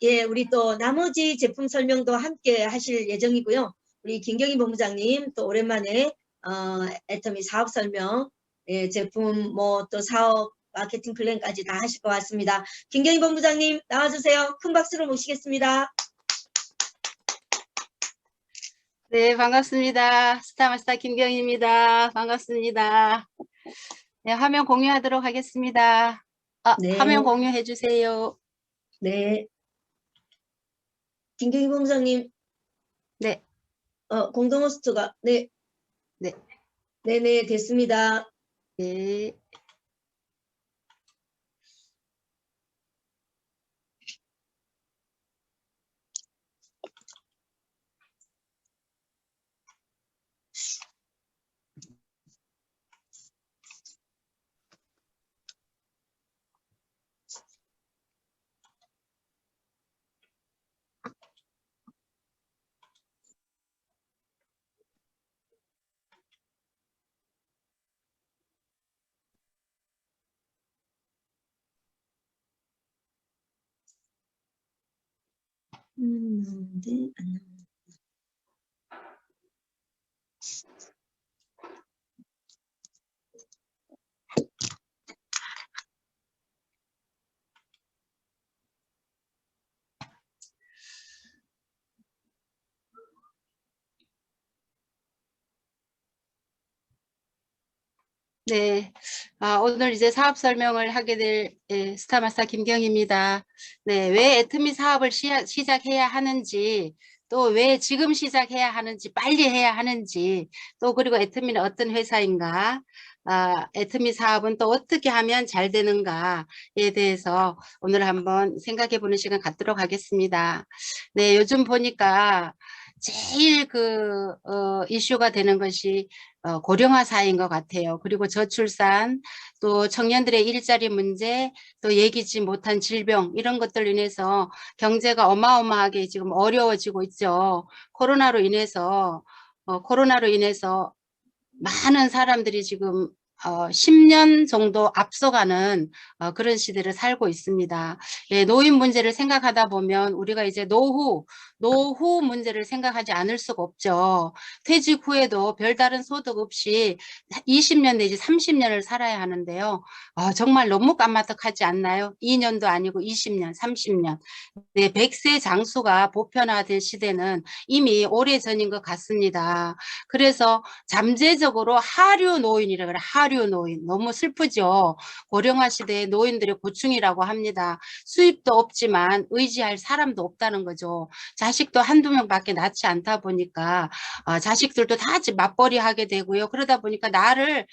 예, 우리 또 나머지 제품 설명도 함께 하실 예정이고요. 우리 김경희 본부장님 또 오랜만에 애터미 사업 설명, 예, 제품 뭐 또 사업 마케팅 플랜까지 다 하실 것 같습니다. 김경희 본부장님 나와주세요. 큰 박수로 모시겠습니다. 네, 반갑습니다. 스타마스터 김경희입니다. 반갑습니다. 네, 화면 공유하도록 하겠습니다. 네, 화면 공유해 주세요. 네. 김경희 본부장님, 네, 공동 호스트가, 네, 네, 네네, 됐습니다. 네. 네, 네, 오늘 이제 사업 설명을 하게 될 스타마스터 김경희입니다. 네, 왜 애터미 사업을 시작해야 하는지, 또 왜 지금 시작해야 하는지, 빨리 해야 하는지, 또 그리고 애터미는 어떤 회사인가, 애터미 사업은 또 어떻게 하면 잘 되는가에 대해서 오늘 한번 생각해 보는 시간 갖도록 하겠습니다. 네, 요즘 보니까 제일 이슈가 되는 것이 고령화 사회인 것 같아요. 그리고 저출산, 또 청년들의 일자리 문제, 또 예기치 못한 질병 이런 것들로 인해서 경제가 어마어마하게 지금 어려워지고 있죠. 코로나로 인해서 많은 사람들이 지금 10년 정도 앞서가는 그런 시대를 살고 있습니다. 예, 노인 문제를 생각하다 보면 우리가 이제 노후 문제를 생각하지 않을 수가 없죠. 퇴직 후에도 별다른 소득 없이 20년 내지 30년을 살아야 하는데요. 정말 너무 까마득하지 않나요? 2년도 아니고 20년, 30년. 네, 100세 장수가 보편화될 시대는 이미 오래전인 것 같습니다. 그래서 잠재적으로 하류 노인이라 그래. 하류 노인. 너무 슬프죠. 고령화 시대의 노인들의 고충이라고 합니다. 수입도 없지만 의지할 사람도 없다는 거죠. 자식도 한두 명밖에 낳지 않다 보니까 자식들도 다 맞벌이 하게 되고요. 그러다 보니까 나를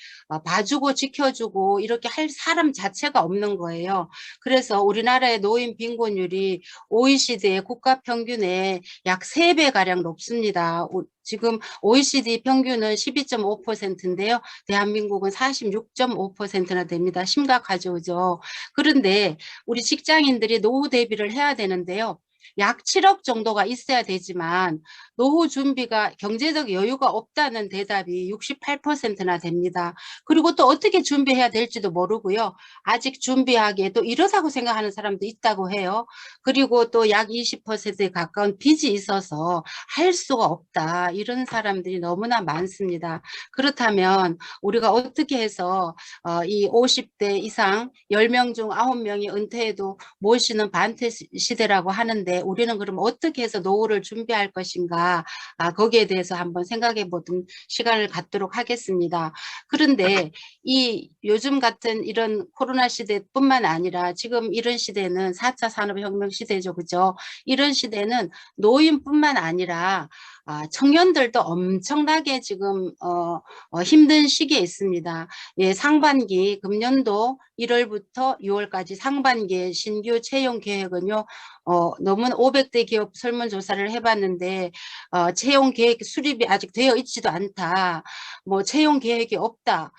봐주고 지켜주고 이렇게 할 사람 자체가 없는 거예요. 그래서 우리나라의 노인 빈곤율이 OECD의 국가 평균의 약 3배가량 높습니다. 지금 OECD 평균은 12.5%인데요. 대한민국은 46.5%나 됩니다. 심각하죠. 그죠? 그런데 우리 직장인들이 노후 대비를 해야 되는데요. 약 7억 정도가 있어야 되지만 노후 준비가 경제적 여유가 없다는 대답이 68%나 됩니다. 그리고 또 어떻게 준비해야 될지도 모르고요. 아직 준비하기에 또 이러다고 생각하는 사람도 있다고 해요. 그리고 또 약 20%에 가까운 빚이 있어서 할 수가 없다. 이런 사람들이 너무나 많습니다. 그렇다면 우리가 어떻게 해서 이 50대 이상 10명 중 9명이 은퇴해도 모시는 반퇴 시대라고 하는데 우리는 그럼 어떻게 해서 노후를 준비할 것인가, 거기에 대해서 한번 생각해 보는 시간을 갖도록 하겠습니다. 그런데 이 요즘 같은 이런 코로나 시대뿐만 아니라 지금 이런 시대는 4차 산업혁명 시대죠. 그죠? 이런 시대는 노인뿐만 아니라 청년들도 엄청나게 지금 힘든 시기에 있습니다. 예, 상반기 금년도 1월부터 6월까지 상반기에 신규 채용 계획은요. 너무 500대 기업 설문조사를 해봤는데 채용 계획 수립이 아직 되어 있지도 않다. 뭐 채용 계획이 없다.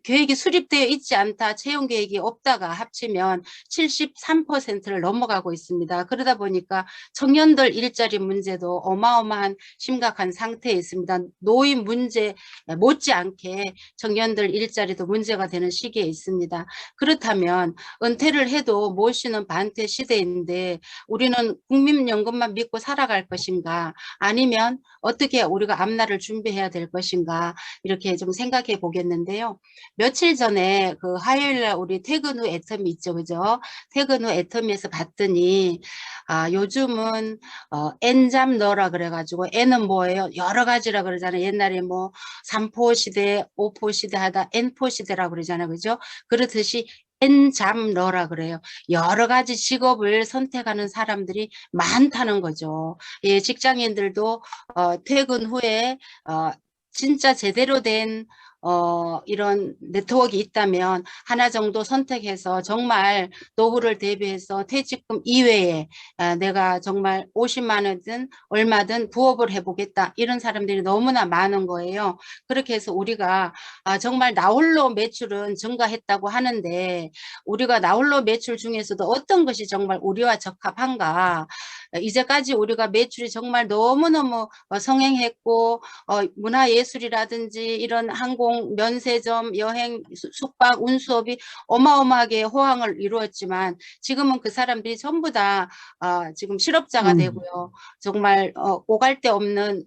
계획이 수립되어 있지 않다, 채용 계획이 없다가 합치면 73%를 넘어가고 있습니다. 그러다 보니까 청년들 일자리 문제도 어마어마한 심각한 상태에 있습니다. 노인 문제 못지않게 청년들 일자리도 문제가 되는 시기에 있습니다. 그렇다면 은퇴를 해도 못 쉬는 반퇴 시대인데 우리는 국민연금만 믿고 살아갈 것인가, 아니면 어떻게 우리가 앞날을 준비해야 될 것인가, 이렇게 좀 생각해 보겠는데요. 며칠 전에 그 화요일날 우리 퇴근 후 애터미 있죠, 그죠? 퇴근 후 애터미에서 봤더니 요즘은 N잡 너라 그래가지고, N은 뭐예요? 여러 가지라 그러잖아요. 옛날에 뭐 3포 시대, 5포 시대 하다 N포 시대라고 그러잖아요, 그죠? 그렇듯이 N잡 너라 그래요. 여러 가지 직업을 선택하는 사람들이 많다는 거죠. 예, 직장인들도 퇴근 후에 진짜 제대로 된 이런 네트워크가 있다면 하나 정도 선택해서 정말 노후를 대비해서 퇴직금 이외에 내가 정말 50만 원든 얼마든 부업을 해보겠다, 이런 사람들이 너무나 많은 거예요. 그렇게 해서 우리가 정말 나홀로 매출은 증가했다고 하는데, 우리가 나홀로 매출 중에서도 어떤 것이 정말 우리와 적합한가, 이제까지 우리가 매출이 정말 너무너무 성행했고 문화예술이라든지 이런 항공, 면세점, 여행, 숙박, 운수업이 어마어마하게 호황을 이루었지만, 지금은 그 사람들이 전부 다 지금 실업자가 되고요. 정말 오갈 데 없는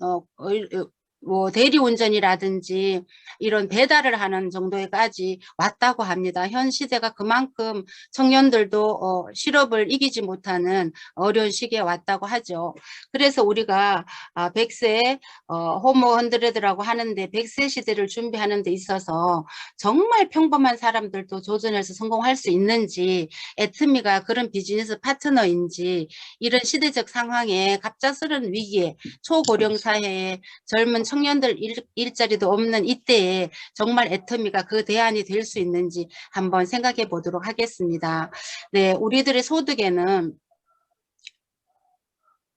뭐 대리운전이라든지 이런 배달을 하는 정도에까지 왔다고 합니다. 현 시대가 그만큼 청년들도 실업을 이기지 못하는 어려운 시기에 왔다고 하죠. 그래서 우리가 100세 호모 헌드레드라고 하는데, 100세 시대를 준비하는 데 있어서 정말 평범한 사람들도 조선에서 성공할 수 있는지, 애트미가 그런 비즈니스 파트너인지, 이런 시대적 상황에 갑작스러운 위기에, 초고령 사회에 젊은 청년들 일자리도 없는 이때에 정말 애터미가 그 대안이 될 수 있는지 한번 생각해 보도록 하겠습니다. 네, 우리들의 소득에는,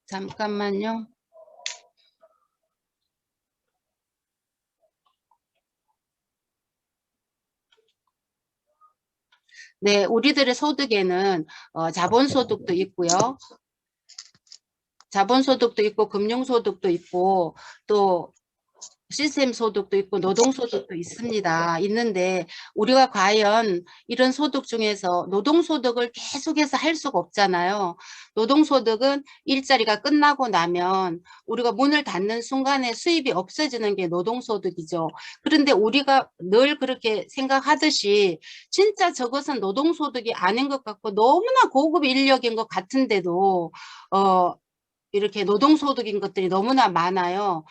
잠깐만요. 네, 우리들의 소득에는 자본소득도 있고요. 자본소득도 있고 금융소득도 있고 또 시스템 소득도 있고 노동소득도 있습니다. 있는데 우리가 과연 이런 소득 중에서 노동소득을 계속해서 할 수가 없잖아요. 노동소득은 일자리가 끝나고 나면 우리가 문을 닫는 순간에 수입이 없어지는 게 노동소득이죠. 그런데 우리가 늘 그렇게 생각하듯이 진짜 저것은 노동소득이 아닌 것 같고 너무나 고급 인력인 것 같은데도 이렇게 노동소득인 것들이 너무나 많아요.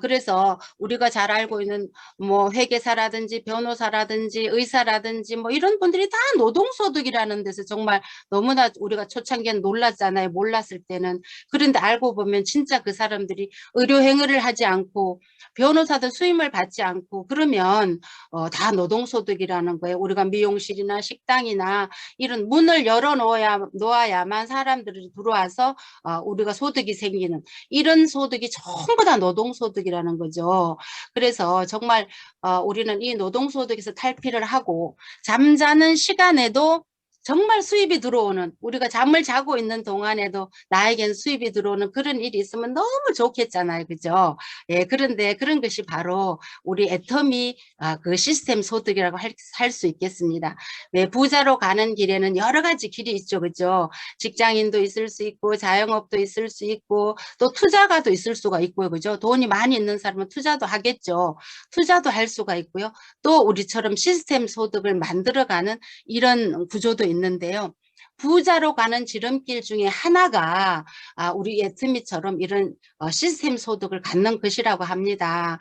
그래서 우리가 잘 알고 있는 뭐 회계사라든지 변호사라든지 의사라든지 뭐 이런 분들이 다 노동소득이라는 데서 정말 너무나 우리가 초창기엔 놀랐잖아요. 몰랐을 때는. 그런데 알고 보면 진짜 그 사람들이 의료행위를 하지 않고 변호사도 수임을 받지 않고 그러면 다 노동소득이라는 거예요. 우리가 미용실이나 식당이나 이런 문을 열어 놓아야만 사람들이 들어와서 우리가 소득이 생기는, 이런 소득이 전부 다 노동소득이라는 거죠. 그래서 정말 우리는 이 노동소득에서 탈피를 하고 잠자는 시간에도 정말 수입이 들어오는, 우리가 잠을 자고 있는 동안에도 나에겐 수입이 들어오는 그런 일이 있으면 너무 좋겠잖아요. 그죠? 예, 그런데 그런 것이 바로 우리 애터미 그 시스템 소득이라고 할 수 있겠습니다. 네, 부자로 가는 길에는 여러 가지 길이 있죠. 그죠? 직장인도 있을 수 있고 자영업도 있을 수 있고 또 투자가도 있을 수가 있고요. 그죠? 돈이 많이 있는 사람은 투자도 하겠죠. 투자도 할 수가 있고요. 또 우리처럼 시스템 소득을 만들어가는 이런 구조도 있는데요. 부자로 가는 지름길 중에 하나가 우리 애트미처럼 이런 시스템 소득을 갖는 것이라고 합니다.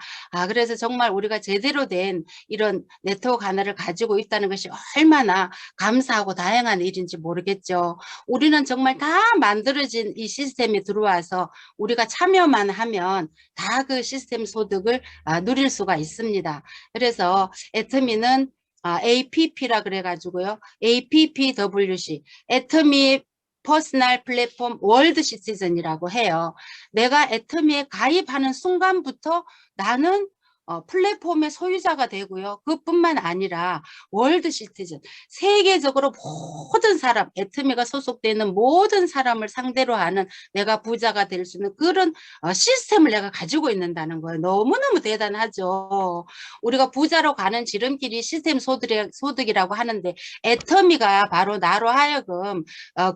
그래서 정말 우리가 제대로 된 이런 네트워크 하나를 가지고 있다는 것이 얼마나 감사하고 다양한 일인지 모르겠죠. 우리는 정말 다 만들어진 이 시스템에 들어와서 우리가 참여만 하면 다 그 시스템 소득을 누릴 수가 있습니다. 그래서 애터미는 APP라 그래가지고요. APPWC, 애터미 퍼스널 플랫폼 월드 시티즌이라고 해요. 내가 애터미에 가입하는 순간부터 나는 플랫폼의 소유자가 되고요. 그뿐만 아니라 월드 시티즌, 세계적으로 모든 사람, 애터미가 소속되는 모든 사람을 상대로 하는 내가 부자가 될 수 있는 그런 시스템을 내가 가지고 있는다는 거예요. 너무너무 대단하죠. 우리가 부자로 가는 지름길이 시스템 소득이라고 하는데 애터미가 바로 나로 하여금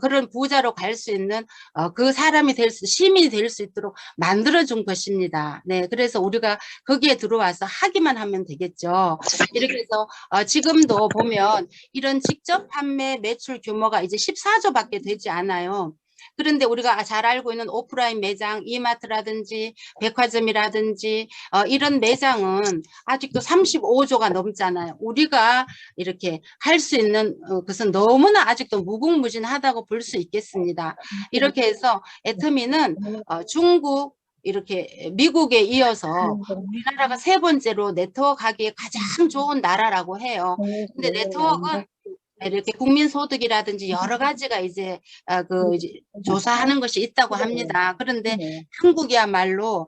그런 부자로 갈 수 있는 그 사람이 시민이 될 수 있도록 만들어준 것입니다. 네, 그래서 우리가 거기에 들어와서 하기만 하면 되겠죠. 이렇게 해서 지금도 보면 이런 직접 판매 매출 규모가 이제 14조밖에 되지 않아요. 그런데 우리가 잘 알고 있는 오프라인 매장, 이마트라든지 백화점이라든지 이런 매장은 아직도 35조가 넘잖아요. 우리가 이렇게 할 수 있는 것은 너무나 아직도 무궁무진하다고 볼 수 있겠습니다. 이렇게 해서 애터미는 중국, 이렇게 미국에 이어서 우리나라가 세 번째로 네트워크 하기에 가장 좋은 나라라고 해요. 근데 네트워크는 이렇게 국민소득이라든지 여러 가지가 이제 이제 조사하는 것이 있다고 합니다. 그런데 한국이야말로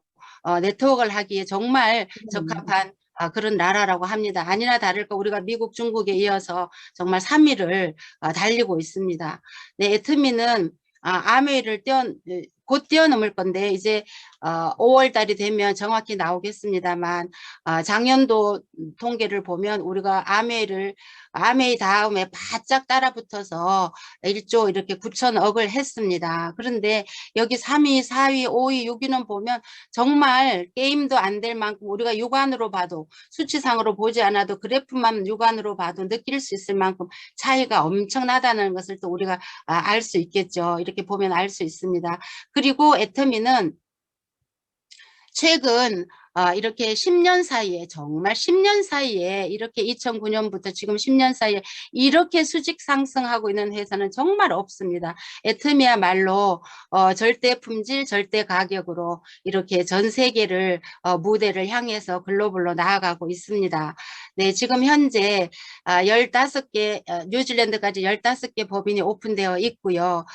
네트워크를 하기에 정말 적합한 그런 나라라고 합니다. 아니나 다를까 우리가 미국, 중국에 이어서 정말 3위를 달리고 있습니다. 네, 애터미는 아메이를 곧 뛰어넘을 건데 이제 5월 달이 되면 정확히 나오겠습니다만 작년도 통계를 보면 우리가 아메이 다음에 바짝 따라붙어서 1조 이렇게 9천억을 했습니다. 그런데 여기 3위, 4위, 5위, 6위는 보면 정말 게임도 안 될 만큼 우리가 육안으로 봐도 수치상으로 보지 않아도 그래프만 육안으로 봐도 느낄 수 있을 만큼 차이가 엄청나다는 것을 또 우리가 알 수 있겠죠. 이렇게 보면 알 수 있습니다. 그리고 애터미는 최근 이렇게 10년 사이에 정말 10년 사이에 이렇게 2009년부터 지금 10년 사이에 이렇게 수직 상승하고 있는 회사는 정말 없습니다. 애터미야말로 절대 품질, 절대 가격으로 이렇게 전 세계를 무대를 향해서 글로벌로 나아가고 있습니다. 네, 지금 현재 15개 뉴질랜드까지 15개 법인이 오픈되어 있고요.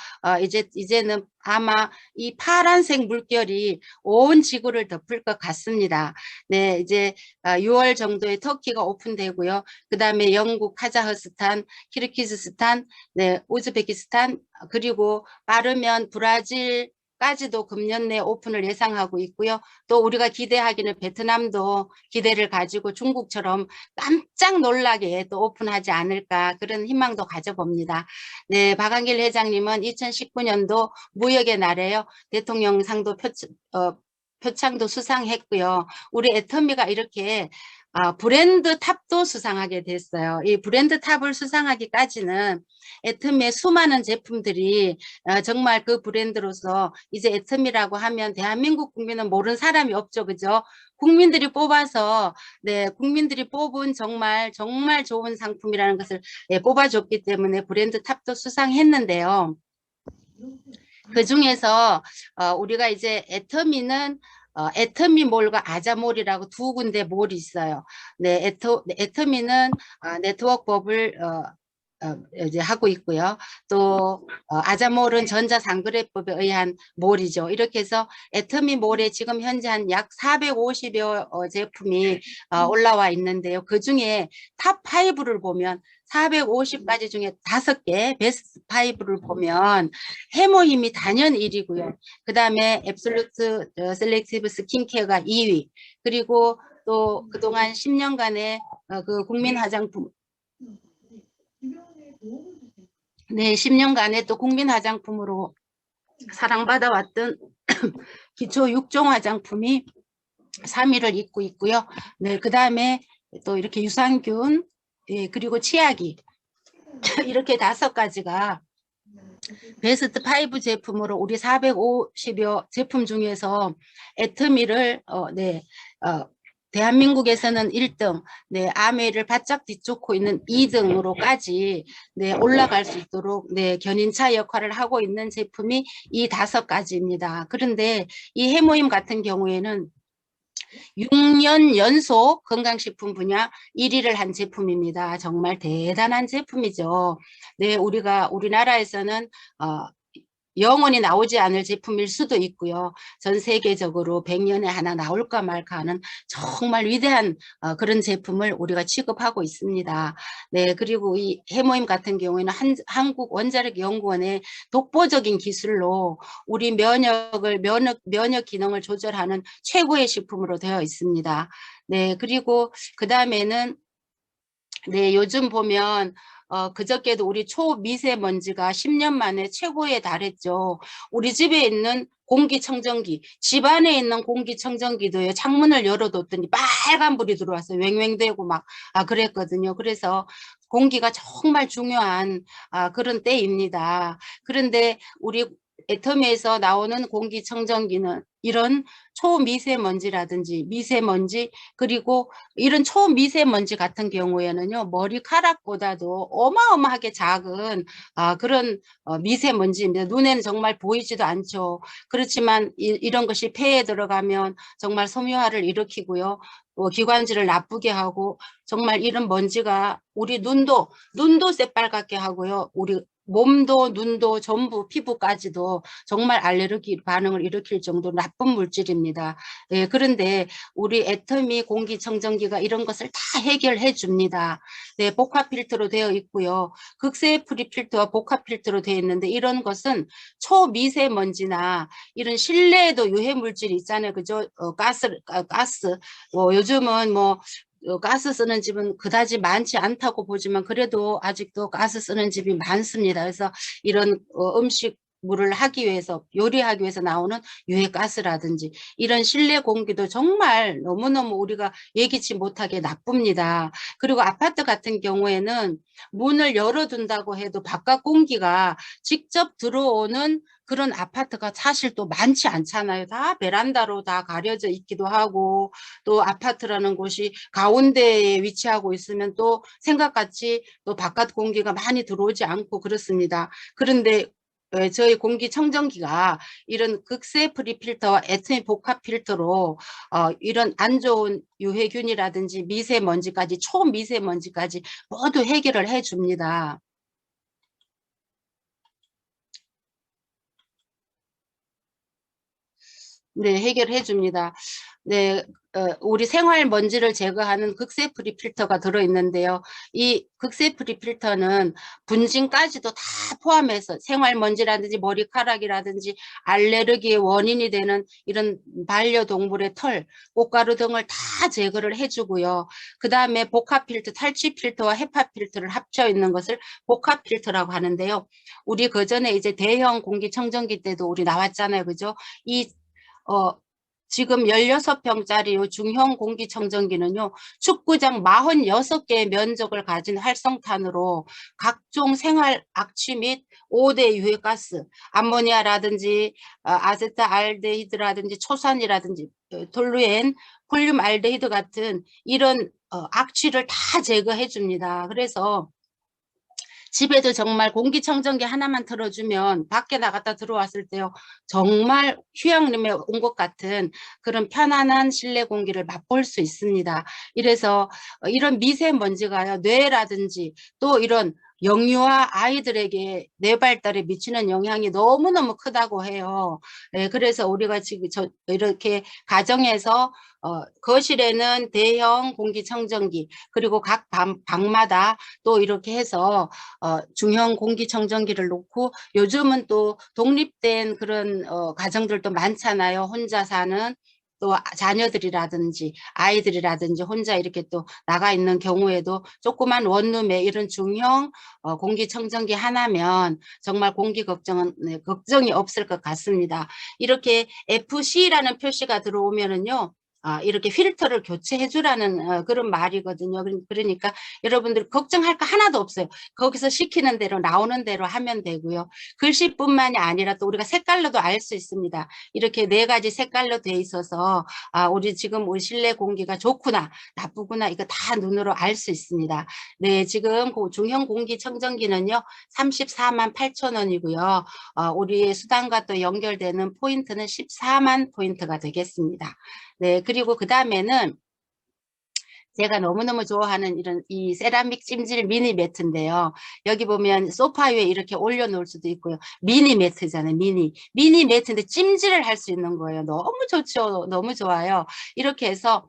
이제는 아마 이 파란색 물결이 온 지구를 덮을 것 같습니다. 네, 이제 6월 정도에 터키가 오픈되고요. 그 다음에 영국, 카자흐스탄, 키르기즈스탄, 네, 우즈베키스탄, 그리고 빠르면 브라질까지도 금년 내 오픈을 예상하고 있고요. 또 우리가 기대하기는 베트남도 기대를 가지고 중국처럼 깜짝 놀라게 또 오픈하지 않을까 그런 희망도 가져봅니다. 네, 박한길 회장님은 2019년도 무역의 날에요. 대통령상도 표창도 수상했고요. 우리 애터미가 이렇게 브랜드 탑도 수상하게 됐어요. 이 브랜드 탑을 수상하기까지는 애터미의 수많은 제품들이 정말 그 브랜드로서 이제 애터미라고 하면 대한민국 국민은 모르는 사람이 없죠. 그죠? 국민들이 뽑아서 네, 국민들이 뽑은 정말 좋은 상품이라는 것을 뽑아줬기 때문에 브랜드 탑도 수상했는데요. 그 중에서 우리가 이제 애터미는 애터미몰과 아자몰이라고 두 군데 몰이 있어요. 네, 애터미는 네트워크법을 이제 하고 있고요. 또 아자몰은 전자상거래법에 의한 몰이죠. 이렇게 해서 애터미몰에 지금 현재 한 약 450여 제품이 올라와 있는데요. 그 중에 탑5를 보면 450가지 중에 5개 베스트 5를 보면 해모힘이 단연 1위고요. 그 다음에 앱솔루트 셀렉티브 스킨케어가 2위. 그리고 또 그동안 10년간의 그 국민 화장품 네, 10년간에 또 국민 화장품으로 사랑받아왔던 기초 6종 화장품이 3위를 잇고 있고요. 네, 그 다음에 또 이렇게 유산균, 예, 그리고 치약이 이렇게 5가지가 베스트 5 제품으로 우리 450여 제품 중에서 애터미를 대한민국에서는 1등, 네, 아메이를 바짝 뒤쫓고 있는 2등으로까지 네, 올라갈 수 있도록 네, 견인차 역할을 하고 있는 제품이 이 5가지입니다. 그런데 이 해모임 같은 경우에는 6년 연속 건강식품 분야 1위를 한 제품입니다. 정말 대단한 제품이죠. 네, 우리나라에서는 영원히 나오지 않을 제품일 수도 있고요. 전 세계적으로 100년에 하나 나올까 말까 하는 정말 위대한 그런 제품을 우리가 취급하고 있습니다. 네, 그리고 이 해모임 같은 경우에는 한국 원자력 연구원의 독보적인 기술로 우리 면역 기능을 조절하는 최고의 식품으로 되어 있습니다. 네, 그리고 그 다음에는 네, 요즘 보면 그저께도 우리 초미세먼지가 10년 만에 최고에 달했죠. 우리 집에 있는 공기청정기, 집 안에 있는 공기청정기도요, 창문을 열어뒀더니 빨간불이 들어왔어요. 왱왱대고 막 그랬거든요. 그래서 공기가 정말 중요한 그런 때입니다. 그런데 우리 애터미에서 나오는 공기청정기는 이런 초미세먼지라든지 미세먼지, 그리고 이런 초미세먼지 같은 경우에는요, 머리카락보다도 어마어마하게 작은 그런 미세먼지입니다. 눈에는 정말 보이지도 않죠. 그렇지만 이런 것이 폐에 들어가면 정말 섬유화를 일으키고요. 기관지를 나쁘게 하고, 정말 이런 먼지가 우리 눈도 새빨갛게 하고요. 우리 몸도 눈도 전부 피부까지도 정말 알레르기 반응을 일으킬 정도로 나쁜 물질입니다. 예, 그런데 우리 애터미 공기청정기가 이런 것을 다 해결해 줍니다. 네, 복합 필터로 되어 있고요. 극세 프리 필터와 복합 필터로 되어 있는데, 이런 것은 초미세먼지나 이런 실내에도 유해 물질이 있잖아요. 그죠? 가스. 요즘은 가스 쓰는 집은 그다지 많지 않다고 보지만 그래도 아직도 가스 쓰는 집이 많습니다. 그래서 이런 음식 물을 하기 위해서, 요리하기 위해서 나오는 유해가스라든지 이런 실내 공기도 정말 너무너무 우리가 예기치 못하게 나쁩니다. 그리고 아파트 같은 경우에는 문을 열어둔다고 해도 바깥 공기가 직접 들어오는 그런 아파트가 사실 또 많지 않잖아요. 다 베란다로 다 가려져 있기도 하고, 또 아파트라는 곳이 가운데에 위치하고 있으면 또 생각같이 또 바깥 공기가 많이 들어오지 않고 그렇습니다. 그런데 저희 공기청정기가 이런 극세 프리 필터와 애터미 복합 필터로 이런 안 좋은 유해균이라든지 미세먼지까지, 초미세먼지까지 모두 해결을 해줍니다. 네, 해결해 줍니다. 네, 우리 생활 먼지를 제거하는 극세프리 필터가 들어있는데요. 이 극세프리 필터는 분진까지도 다 포함해서 생활 먼지라든지 머리카락이라든지 알레르기의 원인이 되는 이런 반려동물의 털, 꽃가루 등을 다 제거를 해주고요. 그 다음에 복합 필터, 탈취 필터와 헤파 필터를 합쳐 있는 것을 복합 필터라고 하는데요. 우리 그 전에 이제 대형 공기청정기 때도 우리 나왔잖아요. 그죠? 이 지금 16평짜리 요 중형 공기청정기는요, 축구장 46개의 면적을 가진 활성탄으로 각종 생활 악취 및 5대 유해가스, 암모니아라든지 아세트알데히드라든지 초산이라든지 톨루엔, 폴륨알데히드 같은 이런 악취를 다 제거해 줍니다. 그래서 집에도 정말 공기청정기 하나만 틀어주면 밖에 나갔다 들어왔을 때요, 정말 휴양림에 온 것 같은 그런 편안한 실내 공기를 맛볼 수 있습니다. 이래서 이런 미세먼지가요, 뇌라든지 또 이런 영유아 아이들에게 뇌 발달에 미치는 영향이 너무너무 크다고 해요. 네, 그래서 우리가 지금 이렇게 가정에서 거실에는 대형 공기청정기, 그리고 각 방마다 또 이렇게 해서 중형 공기청정기를 놓고, 요즘은 또 독립된 그런 가정들도 많잖아요. 혼자 사는 또 자녀들이라든지 아이들이라든지 혼자 이렇게 또 나가 있는 경우에도 조그만 원룸에 이런 중형 공기청정기 하나면 정말 공기 걱정은 걱정이 없을 것 같습니다. 이렇게 FC라는 표시가 들어오면은요, 이렇게 필터를 교체해 주라는 그런 말이거든요. 그러니까 여러분들 걱정할 거 하나도 없어요. 거기서 시키는 대로 나오는 대로 하면 되고요. 글씨뿐만이 아니라 또 우리가 색깔로도 알 수 있습니다. 이렇게 4가지 색깔로 돼 있어서 우리 지금 우리 실내 공기가 좋구나 나쁘구나 이거 다 눈으로 알 수 있습니다. 네, 지금 중형 공기청정기는요 34만 8천 원이고요. 우리 수당과 또 연결되는 포인트는 14만 포인트가 되겠습니다. 네, 그리고 그 다음에는 제가 너무너무 좋아하는 이런 이 세라믹 찜질 미니 매트인데요. 여기 보면 소파 위에 이렇게 올려놓을 수도 있고요. 미니 매트잖아요. 미니 매트인데 찜질을 할 수 있는 거예요. 너무 좋죠. 너무 좋아요. 이렇게 해서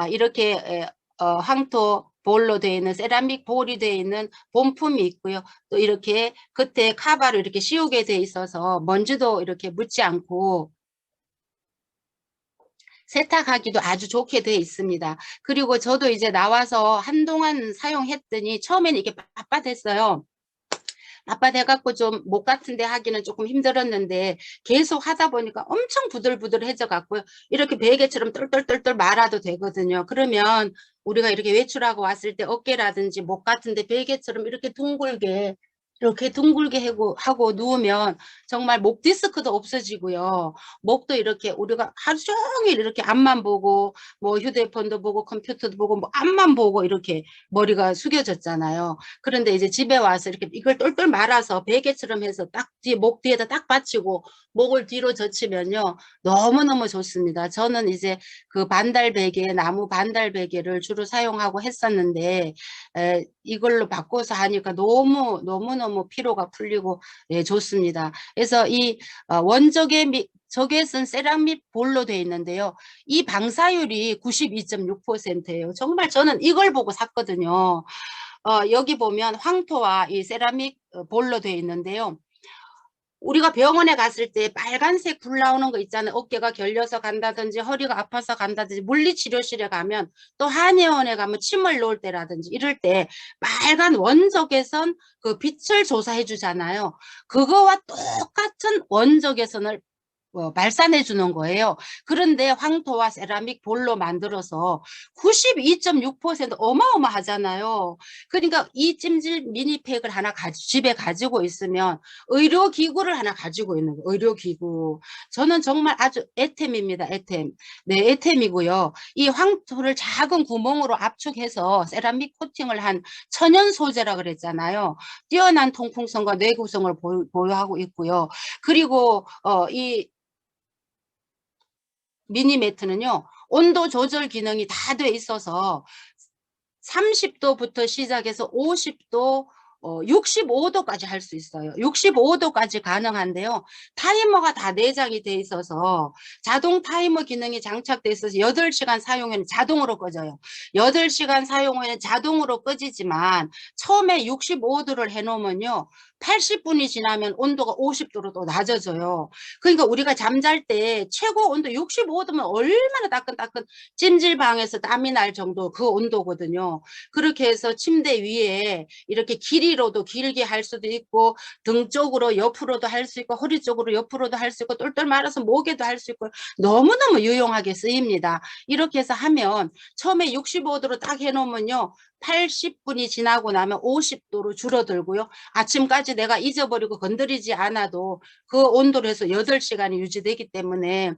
이렇게 황토 볼로 되어 있는 세라믹 볼이 되어 있는 본품이 있고요. 또 이렇게 겉에 카바로 이렇게 씌우게 되어 있어서 먼지도 이렇게 묻지 않고 세탁하기도 아주 좋게 되어 있습니다. 그리고 저도 이제 나와서 한동안 사용했더니 처음에는 이게 빳빳했어요. 빳빳해갖고 좀 목 같은 데 하기는 조금 힘들었는데 계속 하다 보니까 엄청 부들부들해져 갖고요. 이렇게 베개처럼 똘똘똘똘 말아도 되거든요. 그러면 우리가 이렇게 외출하고 왔을 때 어깨라든지 목 같은 데 베개처럼 이렇게 둥글게 하고 누우면 정말 목 디스크도 없어지고요. 목도 이렇게 우리가 하루 종일 이렇게 앞만 보고 뭐 휴대폰도 보고 컴퓨터도 보고 뭐 앞만 보고 이렇게 머리가 숙여졌잖아요. 그런데 이제 집에 와서 이렇게 이걸 똘똘 말아서 베개처럼 해서 딱 목 뒤에다 딱 받치고 목을 뒤로 젖히면요. 너무너무 좋습니다. 저는 이제 그 반달 베개, 나무 반달 베개를 주로 사용하고 했었는데 이걸로 바꿔서 하니까 너무너무 피로가 풀리고 좋습니다. 그래서 이 저게 쓴 세라믹 볼로 되어 있는데요. 이 방사율이 92.6%예요. 정말 저는 이걸 보고 샀거든요. 여기 보면 황토와 이 세라믹 볼로 되어 있는데요. 우리가 병원에 갔을 때 빨간색 불 나오는 거 있잖아요. 어깨가 결려서 간다든지 허리가 아파서 간다든지 물리치료실에 가면 또 한의원에 가면 침을 놓을 때라든지 이럴 때 빨간 원적외선 그 빛을 조사해 주잖아요. 그거와 똑같은 원적외선을 발산해 주는 거예요. 그런데 황토와 세라믹 볼로 만들어서 92.6% 어마어마하잖아요. 그러니까 이 찜질 미니팩을 하나 집에 가지고 있으면 의료기구를 하나 가지고 있는 거예요. 의료기구. 저는 정말 아주 애템입니다. 애템. 네, 애템이고요. 이 황토를 작은 구멍으로 압축해서 세라믹 코팅을 한 천연 소재라 그랬잖아요. 뛰어난 통풍성과 내구성을 보유하고 있고요. 그리고 이 미니 매트는요, 온도 조절 기능이 다 돼 있어서 30도부터 시작해서 50도, 65도까지 할 수 있어요. 65도까지 가능한데요. 타이머가 다 내장이 돼 있어서 자동 타이머 기능이 장착돼 있어서 8시간 사용 후에는 자동으로 꺼져요. 8시간 사용 후에는 자동으로 꺼지지만 처음에 65도를 해놓으면요. 80분이 지나면 온도가 50도로 또 낮아져요. 그러니까 우리가 잠잘 때 최고 온도 65도면 얼마나 따끈따끈 찜질방에서 땀이 날 정도 그 온도거든요. 그렇게 해서 침대 위에 이렇게 길이로도 길게 할 수도 있고 등 쪽으로 옆으로도 할 수 있고 허리 쪽으로 옆으로도 할 수 있고 똘똘 말아서 목에도 할 수 있고 너무너무 유용하게 쓰입니다. 이렇게 해서 하면 처음에 65도로 딱 해놓으면요. 80분이 지나고 나면 50도로 줄어들고요. 아침까지 내가 잊어버리고 건드리지 않아도 그 온도로 해서 8시간이 유지되기 때문에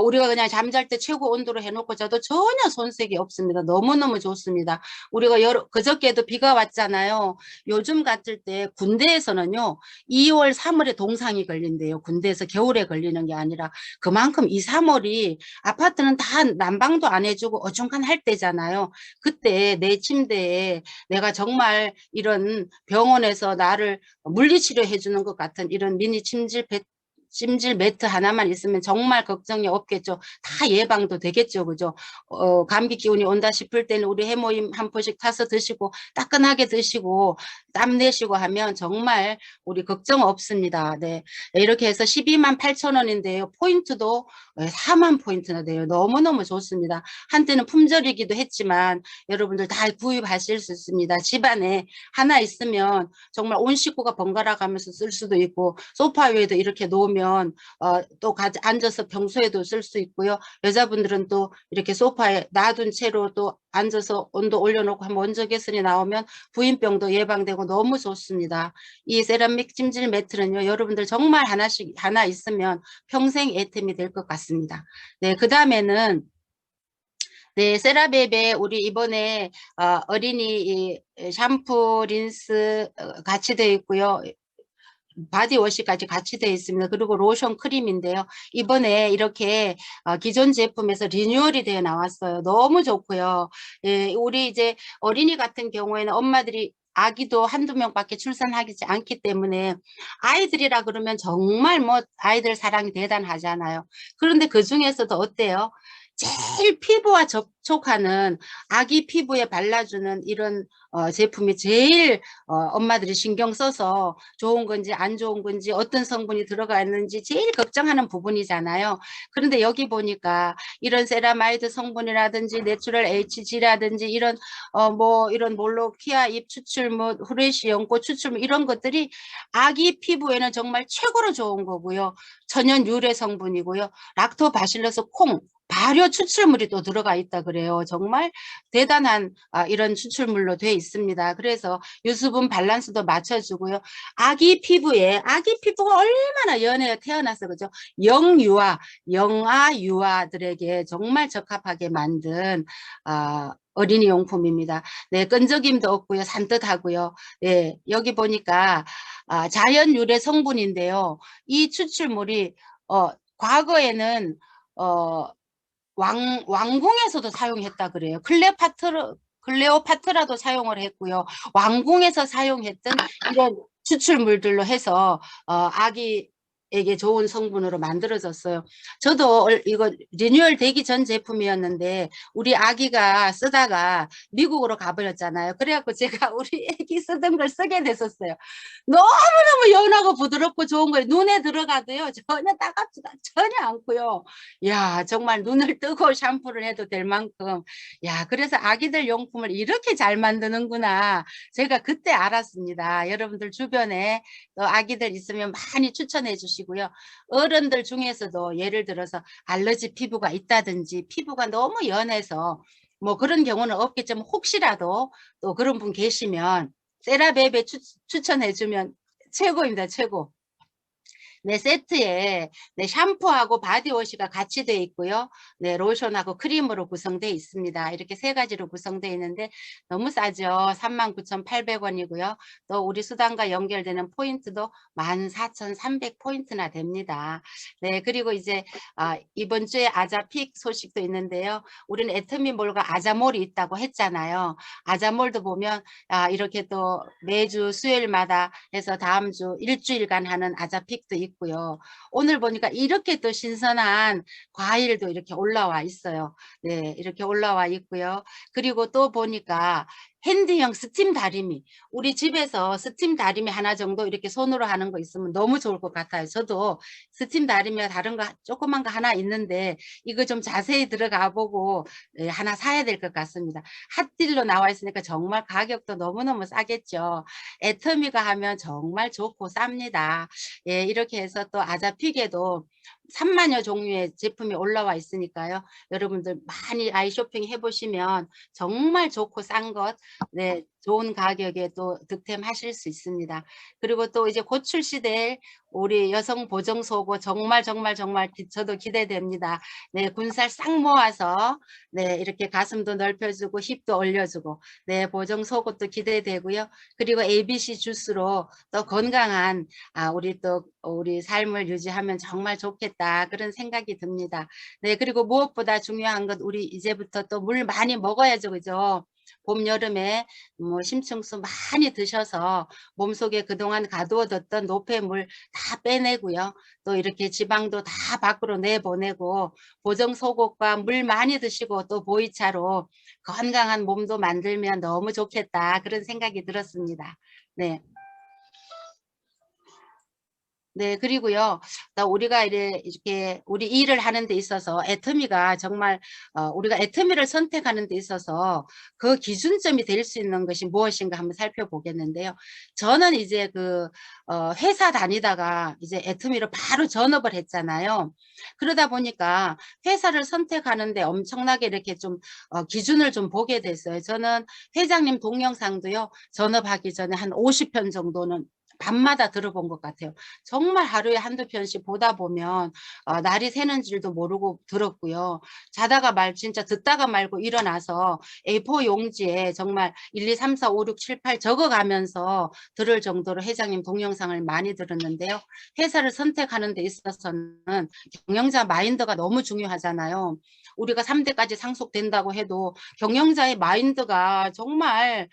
우리가 그냥 잠잘 때 최고 온도로 해놓고 자도 전혀 손색이 없습니다. 너무너무 좋습니다. 우리가 그저께도 비가 왔잖아요. 요즘 같을 때 군대에서는요. 2월, 3월에 동상이 걸린대요. 군대에서 겨울에 걸리는 게 아니라 그만큼 2, 3월이 아파트는 다 난방도 안 해주고 어중간할 때잖아요. 그때 내 침대에 내가 정말 이런 병원에서 나를 물리치료 해주는 것 같은 이런 미니 찜질 매트 하나만 있으면 정말 걱정이 없겠죠. 다 예방도 되겠죠. 그죠? 감기 기운이 온다 싶을 때는 우리 해모임 한 포씩 타서 드시고 따끈하게 드시고 땀 내시고 하면 정말 우리 걱정 없습니다. 네. 이렇게 해서 12만 8천 원인데요. 포인트도 4만 포인트나 돼요. 너무너무 좋습니다. 한때는 품절이기도 했지만 여러분들 다 구입하실 수 있습니다. 집안에 하나 있으면 정말 온 식구가 번갈아 가면서 쓸 수도 있고 소파 위에도 이렇게 놓으면 또 앉아서 평소에도 쓸 수 있고요. 여자분들은 또 이렇게 소파에 놔둔 채로 또 앉아서 온도 올려놓고 한번 원적외선이 나오면 부인병도 예방되고 너무 좋습니다. 이 세라믹 찜질 매트는요. 여러분들 정말 하나 있으면 평생 애템이 될 것 같습니다. 네, 그 다음에는 네, 세라베베 우리 이번에 어린이 샴푸, 린스 같이 되어 있고요. 바디워시까지 같이 되어 있습니다. 그리고 로션 크림인데요. 이번에 이렇게 기존 제품에서 리뉴얼이 되어 나왔어요. 너무 좋고요. 예, 우리 이제 어린이 같은 경우에는 엄마들이 아기도 한두 명밖에 출산하지 않기 때문에 아이들이라 그러면 정말 뭐 아이들 사랑이 대단하잖아요. 그런데 그 중에서도 어때요? 제일 피부와 접촉하는 아기 피부에 발라주는 이런 제품이 제일 엄마들이 신경 써서 좋은 건지 안 좋은 건지 어떤 성분이 들어가 있는지 제일 걱정하는 부분이잖아요. 그런데 여기 보니까 이런 세라마이드 성분이라든지 내추럴 HG라든지 이런 뭐 이런 몰로키아 잎 추출물, 후레쉬 연꽃 추출물 이런 것들이 아기 피부에는 정말 최고로 좋은 거고요. 천연 유래 성분이고요. 락토바실러스 콩 발효 추출물이 또 들어가 있다 그래요. 정말 대단한 이런 추출물로 되어 있습니다. 그래서 유수분 밸런스도 맞춰주고요. 아기 피부가 얼마나 연해요. 태어나서 그죠. 영아 유아들에게 정말 적합하게 만든 어린이 용품입니다. 네, 끈적임도 없고요. 산뜻하고요. 네, 여기 보니까 자연 유래 성분인데요. 이 추출물이 과거에는 왕궁에서도 사용했다 그래요. 클레오파트라도 사용을 했고요. 왕궁에서 사용했던 이런 추출물들로 해서 아기에게 좋은 성분으로 만들어졌어요. 저도 이거 리뉴얼 되기 전 제품이었는데 우리 아기가 쓰다가 미국으로 가버렸잖아요. 그래갖고 제가 우리 아기 쓰던 걸 쓰게 됐었어요. 너무너무 연하고 부드럽고 좋은 거예요. 눈에 들어가도요. 전혀 따갑지가 전혀 않고요. 야, 정말 눈을 뜨고 샴푸를 해도 될 만큼. 야, 그래서 아기들 용품을 이렇게 잘 만드는구나. 제가 그때 알았습니다. 여러분들 주변에 또 아기들 있으면 많이 추천해 주시고요. 어른들 중에서도 예를 들어서 알러지 피부가 있다든지 피부가 너무 연해서 뭐 그런 경우는 없겠지만 혹시라도 또 그런 분 계시면 세라베베 추천해 주면 최고입니다. 최고. 네, 세트에 네, 샴푸하고 바디워시가 같이 되어 있고요. 네, 로션하고 크림으로 구성되어 있습니다. 이렇게 세 가지로 구성되어 있는데 너무 싸죠. 39,800원이고요. 또 우리 수당과 연결되는 포인트도 14,300포인트나 됩니다. 네, 그리고 이제 이번 주에 아자픽 소식도 있는데요. 우리는 애터미몰과 아자몰이 있다고 했잖아요. 아자몰도 보면 이렇게 또 매주 수요일마다 해서 다음 주 일주일간 하는 아자픽도 있고요. 오늘 보니까 이렇게 또 신선한 과일도 이렇게 올라와 있어요. 네, 이렇게 올라와 있고요. 그리고 또 보니까 핸디형 스팀 다리미, 우리 집에서 스팀 다리미 하나 정도 이렇게 손으로 하는 거 있으면 너무 좋을 것 같아요. 저도 스팀 다리미가 다른 거 조그만 거 하나 있는데 이거 좀 자세히 들어가 보고 하나 사야 될 것 같습니다. 핫딜로 나와 있으니까 정말 가격도 너무너무 싸겠죠. 애터미가 하면 정말 좋고 쌉니다. 예, 이렇게 해서 또 아자픽에도 3만여 종류의 제품이 올라와 있으니까요. 여러분들 많이 아이 쇼핑 해보시면 정말 좋고 싼 것, 네, 좋은 가격에 또 득템하실 수 있습니다. 그리고 또 이제 곧 출시될 우리 여성 보정 속옷 정말 저도 기대됩니다. 네, 군살 싹 모아서 네, 이렇게 가슴도 넓혀주고 힙도 올려주고 네, 보정 속옷도 기대되고요. 그리고 ABC 주스로 또 건강한 우리 삶을 유지하면 정말 좋겠다 그런 생각이 듭니다. 네, 그리고 무엇보다 중요한 것 우리 이제부터 또 물 많이 먹어야죠, 그죠? 봄 여름에 뭐 심층수 많이 드셔서 몸속에 그동안 가두어뒀던 노폐물 다 빼내고요. 또 이렇게 지방도 다 밖으로 내보내고 보정 속옷과 물 많이 드시고 또 보이차로 건강한 몸도 만들면 너무 좋겠다 그런 생각이 들었습니다. 네. 네, 그리고요, 또 우리가 이렇게 우리 일을 하는 데 있어서 애터미가 정말, 우리가 애터미를 선택하는 데 있어서 그 기준점이 될 수 있는 것이 무엇인가 한번 살펴보겠는데요. 저는 이제 회사 다니다가 이제 애터미로 바로 전업을 했잖아요. 그러다 보니까 회사를 선택하는데 엄청나게 이렇게 좀, 기준을 좀 보게 됐어요. 저는 회장님 동영상도요, 전업하기 전에 한 50편 정도는 밤마다 들어본 것 같아요. 정말 하루에 한두 편씩 보다 보면 날이 새는 줄도 모르고 들었고요. 자다가 진짜 듣다가 말고 일어나서 A4 용지에 정말 1, 2, 3, 4, 5, 6, 7, 8 적어가면서 들을 정도로 회장님 동영상을 많이 들었는데요. 회사를 선택하는 데 있어서는 경영자 마인드가 너무 중요하잖아요. 우리가 3대까지 상속된다고 해도 경영자의 마인드가 정말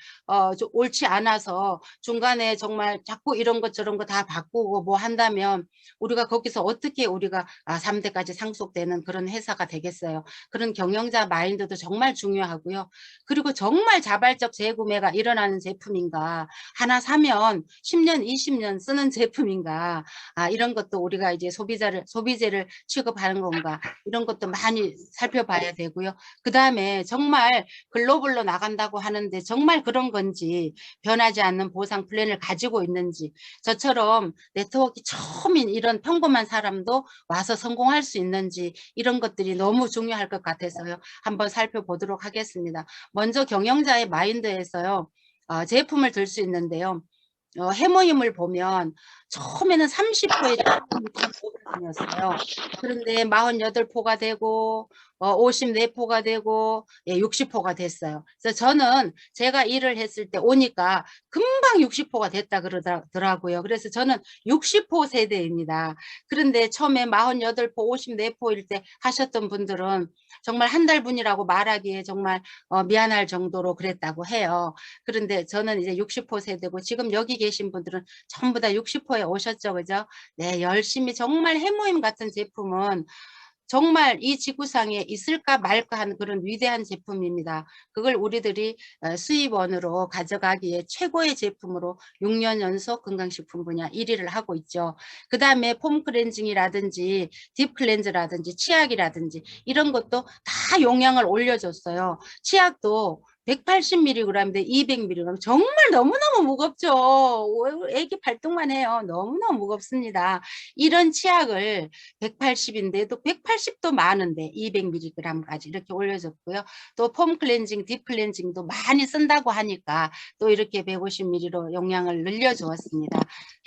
옳지 않아서 중간에 정말 자꾸 이런 것 저런 거 다 바꾸고 뭐 한다면 우리가 거기서 어떻게 우리가 3대까지 상속되는 그런 회사가 되겠어요. 그런 경영자 마인드도 정말 중요하고요. 그리고 정말 자발적 재구매가 일어나는 제품인가, 하나 사면 10년, 20년 쓰는 제품인가, 이런 것도 우리가 이제 소비재를 취급하는 건가, 이런 것도 많이 살펴봐야 되고요. 그 다음에 정말 글로벌로 나간다고 하는데 정말 그런 건지, 변하지 않는 보상 플랜을 가지고 있는지, 저처럼 네트워크 처음인 이런 평범한 사람도 와서 성공할 수 있는지, 이런 것들이 너무 중요할 것 같아서요. 한번 살펴보도록 하겠습니다. 먼저 경영자의 마인드에서요. 제품을 들 수 있는데요. 해모임을 보면 처음에는 30%의 제품이 다 보상이었어요. 그런데 48포가 되고 54포가 되고 60포가 됐어요. 그래서 저는 제가 일을 했을 때 오니까 금방 60포가 됐다 그러더라고요. 그래서 저는 60포 세대입니다. 그런데 처음에 48포, 54포일 때 하셨던 분들은 정말 한 달분이라고 말하기에 정말 미안할 정도로 그랬다고 해요. 그런데 저는 이제 60포 세대고 지금 여기 계신 분들은 전부 다 60포에 오셨죠. 그죠? 네, 열심히 정말 해모임 같은 제품은 정말 이 지구상에 있을까 말까 하는 그런 위대한 제품입니다. 그걸 우리들이 수입원으로 가져가기에 최고의 제품으로 6년 연속 건강식품 분야 1위를 하고 있죠. 그 다음에 폼 클렌징이라든지 딥 클렌즈라든지 치약이라든지 이런 것도 다 용량을 올려줬어요. 치약도 180mg인데 200mg 정말 너무너무 무겁죠. 애기 발동만 해요. 너무너무 무겁습니다. 이런 치약을 180인데도 180도 많은데 200mg까지 이렇게 올려줬고요. 또 폼 클렌징, 딥 클렌징도 많이 쓴다고 하니까 또 이렇게 150ml로 용량을 늘려주었습니다.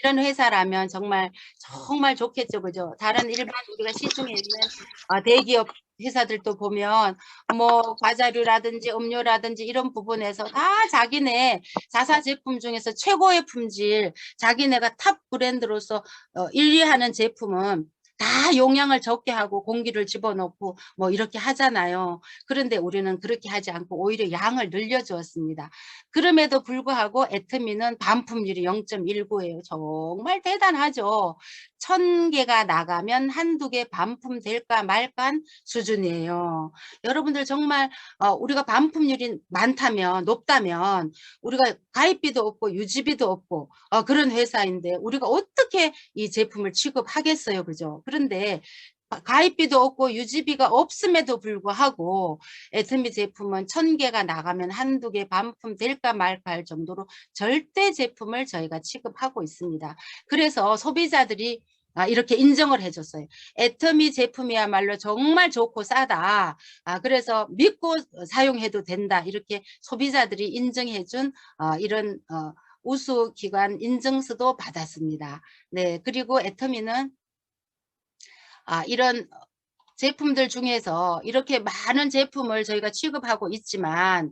이런 회사라면 정말 정말 좋겠죠. 그죠? 다른 일반 우리가 시중에 있는 대기업 회사들도 보면 뭐 과자류라든지 음료라든지 이런 부분에서 다 자기네 자사 제품 중에서 최고의 품질, 자기네가 탑 브랜드로서 1위하는 제품은 다 용량을 적게 하고 공기를 집어넣고 뭐 이렇게 하잖아요. 그런데 우리는 그렇게 하지 않고 오히려 양을 늘려주었습니다. 그럼에도 불구하고 애터미는 반품률이 0.19예요. 정말 대단하죠. 1000개가 나가면 한두 개 반품될까 말까한 수준이에요. 여러분들 정말 우리가 반품률이 많다면, 높다면 우리가 가입비도 없고 유지비도 없고 그런 회사인데 우리가 어떻게 이 제품을 취급하겠어요. 그죠? 그런데 가입비도 없고 유지비가 없음에도 불구하고 애터미 제품은 1000개가 나가면 한두 개 반품될까 말까 할 정도로 절대 제품을 저희가 취급하고 있습니다. 그래서 소비자들이 이렇게 인정을 해줬어요. 애터미 제품이야말로 정말 좋고 싸다. 그래서 믿고 사용해도 된다. 이렇게 소비자들이 인정해준 이런 우수기관 인증서도 받았습니다. 네, 그리고 애터미는 이런 제품들 중에서 이렇게 많은 제품을 저희가 취급하고 있지만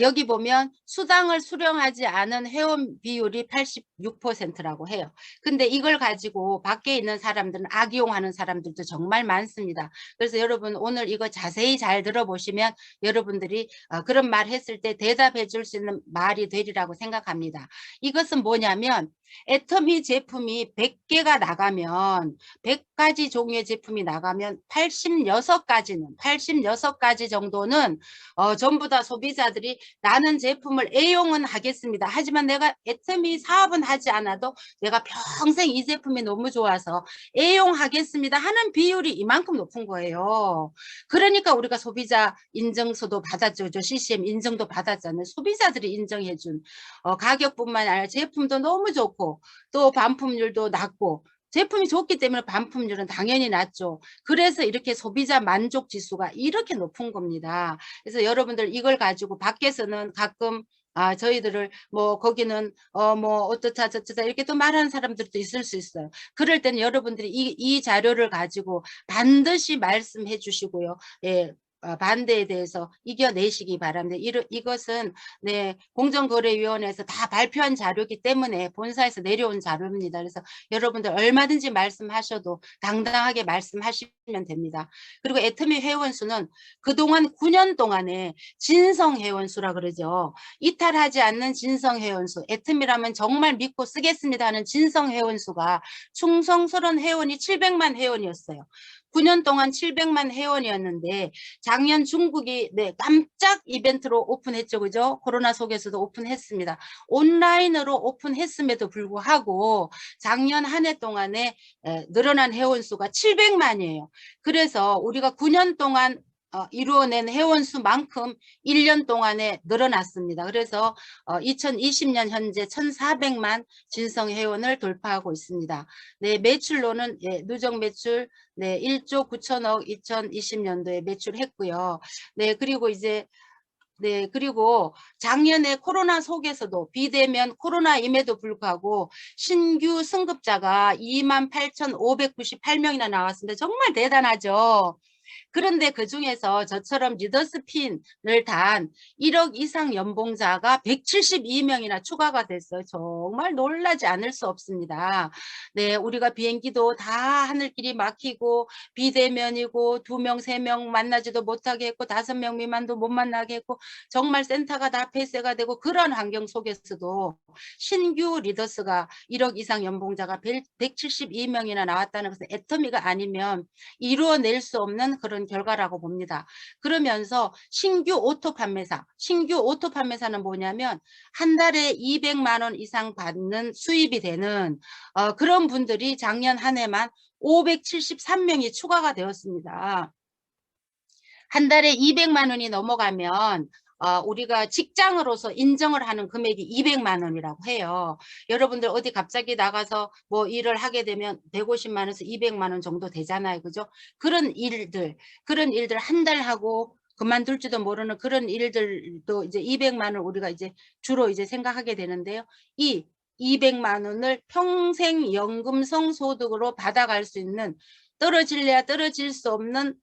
여기 보면 수당을 수령하지 않은 회원 비율이 86%라고 해요. 근데 이걸 가지고 밖에 있는 사람들은 악용하는 사람들도 정말 많습니다. 그래서 여러분 오늘 이거 자세히 잘 들어보시면 여러분들이 그런 말 했을 때 대답해 줄 수 있는 말이 되리라고 생각합니다. 이것은 뭐냐면 애터미 제품이 100개가 나가면 100가지 종류의 제품이 나가면 86가지 정도는 전부 다 소비자들이 나는 제품을 애용은 하겠습니다. 하지만 내가 애터미 사업은 하지 않아도 내가 평생 이 제품이 너무 좋아서 애용하겠습니다 하는 비율이 이만큼 높은 거예요. 그러니까 우리가 소비자 인증서도 받았죠. CCM 인증도 받았잖아요. 소비자들이 인정해준 가격뿐만 아니라 제품도 너무 좋고 또 반품률도 낮고 제품이 좋기 때문에 반품률은 당연히 낮죠. 그래서 이렇게 소비자 만족 지수가 이렇게 높은 겁니다. 그래서 여러분들 이걸 가지고 밖에서는 가끔 저희들을 뭐 거기는 뭐 어떻다 저쩌다 이렇게 또 말하는 사람들도 있을 수 있어요. 그럴 때는 여러분들이 이 자료를 가지고 반드시 말씀해 주시고요. 예. 반대에 대해서 이겨내시기 바랍니다. 이것은 네, 공정거래위원회에서 다 발표한 자료이기 때문에 본사에서 내려온 자료입니다. 그래서 여러분들 얼마든지 말씀하셔도 당당하게 말씀하시면 됩니다. 그리고 애터미 회원 수는 그동안 9년 동안에 진성 회원 수라 그러죠. 이탈하지 않는 진성 회원수, 애터미라면 정말 믿고 쓰겠습니다 하는 진성 회원수가 충성스러운 회원이 700만 회원이었어요. 9년 동안 700만 회원이었는데 작년 중국이 네, 깜짝 이벤트로 오픈했죠. 그죠? 코로나 속에서도 오픈했습니다. 온라인으로 오픈했음에도 불구하고 작년 한 해 동안에 늘어난 회원수가 700만이에요. 그래서 우리가 9년 동안 이루어낸 회원수만큼 1년 동안에 늘어났습니다. 그래서 2020년 현재 1,400만 진성 회원을 돌파하고 있습니다. 네, 매출로는 누적 매출 네, 1조 9천억 2020년도에 매출했고요. 네, 그리고 이제 네, 그리고 작년에 코로나 속에서도 비대면 코로나임에도 불구하고 신규 승급자가 28,598명이나 나왔습니다. 정말 대단하죠. 그런데 그중에서 저처럼 리더스핀을 단 1억 이상 연봉자가 172명이나 추가가 됐어요. 정말 놀라지 않을 수 없습니다. 네, 우리가 비행기도 다 하늘길이 막히고 비대면이고 2명, 3명 만나지도 못하게 했고 5명 미만도 못 만나게 했고 정말 센터가 다 폐쇄가 되고 그런 환경 속에서도 신규 리더스가 1억 이상 연봉자가 172명이나 나왔다는 것은 애터미가 아니면 이루어낼 수 없는 그런 결과라고 봅니다. 그러면서 신규 오토 판매사는 뭐냐면 한 달에 200만 원 이상 받는 수입이 되는 그런 분들이 작년 한 해만 573명이 추가가 되었습니다. 한 달에 200만 원이 넘어가면 우리가 직장으로서 인정을 하는 금액이 200만 원이라고 해요. 여러분들 어디 갑자기 나가서 뭐 일을 하게 되면 150만 원에서 200만 원 정도 되잖아요. 그죠? 그런 일들 한 달 하고 그만둘지도 모르는 그런 일들도 이제 200만 원 우리가 이제 주로 이제 생각하게 되는데요. 이 200만 원을 평생 연금성 소득으로 받아갈 수 있는 떨어질래야 떨어질 수 없는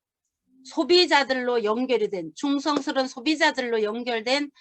소비자들로 연결이 된 충성스러운 소비자들로 연결된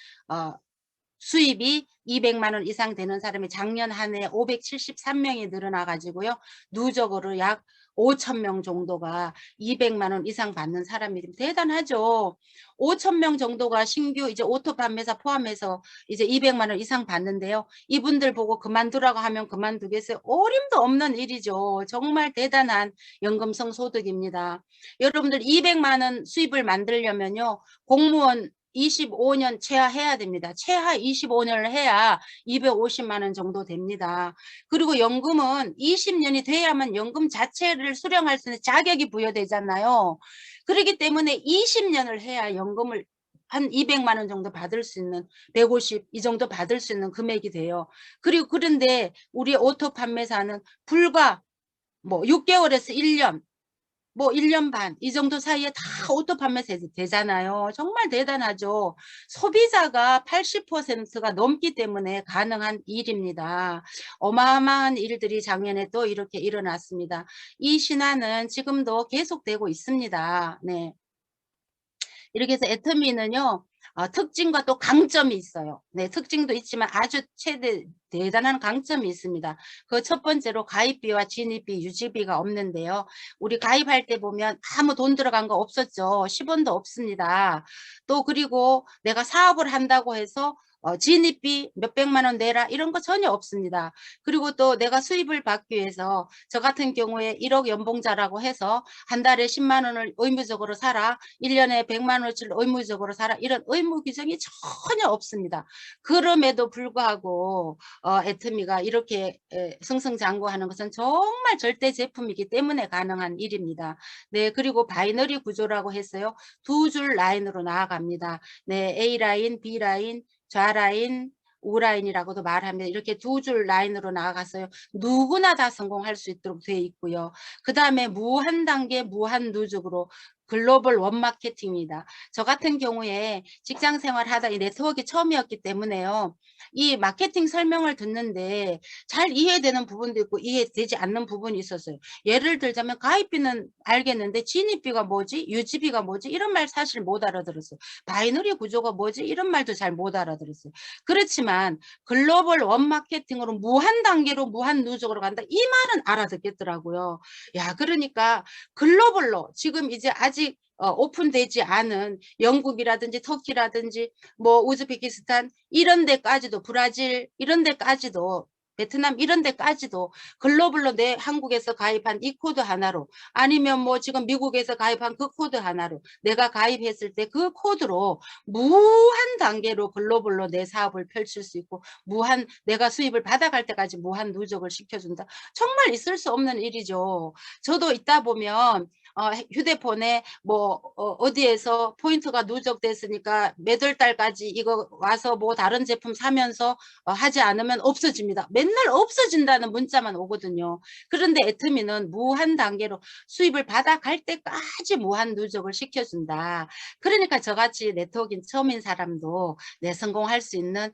수입이 200만 원 이상 되는 사람이 작년 한 해 573명이 늘어나 가지고요. 누적으로 약 5,000명 정도가 200만 원 이상 받는 사람이 대단하죠. 5,000명 정도가 신규 이제 오토 판매사 포함해서 이제 200만 원 이상 받는데요. 이분들 보고 그만두라고 하면 그만두겠어요. 어림도 없는 일이죠. 정말 대단한 연금성 소득입니다. 여러분들 200만 원 수입을 만들려면요. 공무원 25년 최하 해야 됩니다. 최하 25년을 해야 250만 원 정도 됩니다. 그리고 연금은 20년이 돼야만 연금 자체를 수령할 수 있는 자격이 부여되잖아요. 그렇기 때문에 20년을 해야 연금을 한 200만 원 정도 받을 수 있는 150 이 정도 받을 수 있는 금액이 돼요. 그리고 그런데 우리 오토 판매사는 불과 뭐 6개월에서 1년 뭐 1년 반 이 정도 사이에 다 오토 판매 되잖아요. 정말 대단하죠. 소비자가 80%가 넘기 때문에 가능한 일입니다. 어마어마한 일들이 작년에 또 이렇게 일어났습니다. 이 신화는 지금도 계속되고 있습니다. 네. 이렇게 해서 애터미는요. 특징과 또 강점이 있어요. 네, 특징도 있지만 아주 대단한 강점이 있습니다. 그 첫 번째로 가입비와 진입비, 유지비가 없는데요. 우리 가입할 때 보면 아무 돈 들어간 거 없었죠. 10원도 없습니다. 또 그리고 내가 사업을 한다고 해서 진입비 몇백만 원 내라 이런 거 전혀 없습니다. 그리고 또 내가 수입을 받기 위해서 저 같은 경우에 1억 연봉자라고 해서 한 달에 10만 원을 의무적으로 사라 1년에 100만 원어치를 의무적으로 사라 이런 의무 규정이 전혀 없습니다. 그럼에도 불구하고 애터미가 이렇게 승승장구하는 것은 정말 절대 제품이기 때문에 가능한 일입니다. 네, 그리고 바이너리 구조라고 했어요. 두 줄 라인으로 나아갑니다. 네, A라인, B라인, 좌라인, 우라인이라고도 말합니다. 이렇게 두 줄 라인으로 나아갔어요. 누구나 다 성공할 수 있도록 되어 있고요. 그 다음에 무한 단계, 무한 누적으로 글로벌 원마케팅입니다. 저 같은 경우에 직장 생활하다 이 네트워크가 처음이었기 때문에요. 이 마케팅 설명을 듣는데 잘 이해되는 부분도 있고 이해되지 않는 부분이 있었어요. 예를 들자면 가입비는 알겠는데 진입비가 뭐지? 유지비가 뭐지? 이런 말 사실 못 알아들었어요. 바이너리 구조가 뭐지? 이런 말도 잘 못 알아들었어요. 그렇지만 글로벌 원마케팅으로 무한 단계로 무한 누적으로 간다. 이 말은 알아듣겠더라고요. 야, 그러니까 글로벌로 지금 이제 아직 오픈되지 않은 영국이라든지 터키라든지 뭐 우즈베키스탄 이런 데까지도 브라질 이런 데까지도 베트남 이런 데까지도 글로벌로 내 한국에서 가입한 이 코드 하나로 아니면 뭐 지금 미국에서 가입한 그 코드 하나로 내가 가입했을 때 그 코드로 무한 단계로 글로벌로 내 사업을 펼칠 수 있고 무한 내가 수입을 받아갈 때까지 무한 누적을 시켜준다. 정말 있을 수 없는 일이죠. 저도 있다 보면 휴대폰에 뭐 어디에서 포인트가 누적됐으니까 몇 월 달까지 이거 와서 뭐 다른 제품 사면서 하지 않으면 없어집니다. 맨날 없어진다는 문자만 오거든요. 그런데 애터미는 무한 단계로 수입을 받아갈 때까지 무한 누적을 시켜준다. 그러니까 저같이 네트워킹 처음인 사람도 성공할 수 있는